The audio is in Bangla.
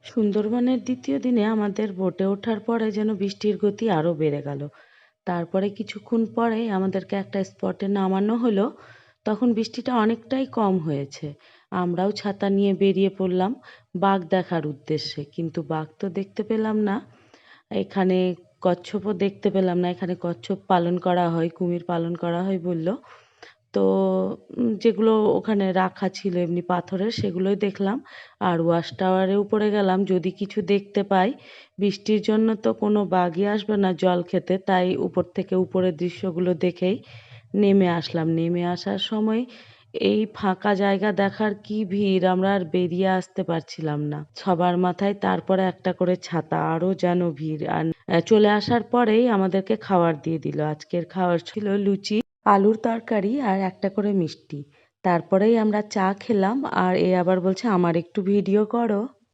সুন্দরবনের দ্বিতীয় দিনে আমাদের বোটে ওঠার পরে যেন বৃষ্টির গতি আরও বেড়ে গেল। তারপরে কিছুক্ষণ পরেই আমাদেরকে একটা স্পটে নামানো হলো। তখন বৃষ্টিটা অনেকটাই কম হয়েছে। আমরাও ছাতা নিয়ে বেরিয়ে পড়লাম বাঘ দেখার উদ্দেশ্যে, কিন্তু বাঘ তো দেখতে পেলাম না। এখানে কচ্ছপও দেখতে পেলাম না। এখানে কচ্ছপ পালন করা হয়, কুমির পালন করা হয় বলল। তো যেগুলো ওখানে রাখা ছিল এমনি পাথরের, সেগুলোই দেখলাম। আর ওয়াচ টাওয়ারের উপরে গেলাম যদি কিছু দেখতে পাই। বৃষ্টির জন্য তো কোনো বাঘই আসবে না জল খেতে, তাই উপর থেকে উপরের দৃশ্যগুলো দেখেই নেমে আসলাম। নেমে আসার সময় এই ফাঁকা জায়গা দেখার কি ভিড়, আমরা আর বেরিয়ে আসতে পারছিলাম না। সবার মাথায় তারপরে একটা করে ছাতা, আরও যেন ভিড়। আর চলে আসার পরেই আমাদেরকে খাবার দিয়ে দিল। আজকের খাবার ছিল লুচি, আলুর তরকারি আর একটা করে মিষ্টি। তারপরেই আমরা চা খেলাম। আর এ আবার বলছে আমার একটু ভিডিও করো।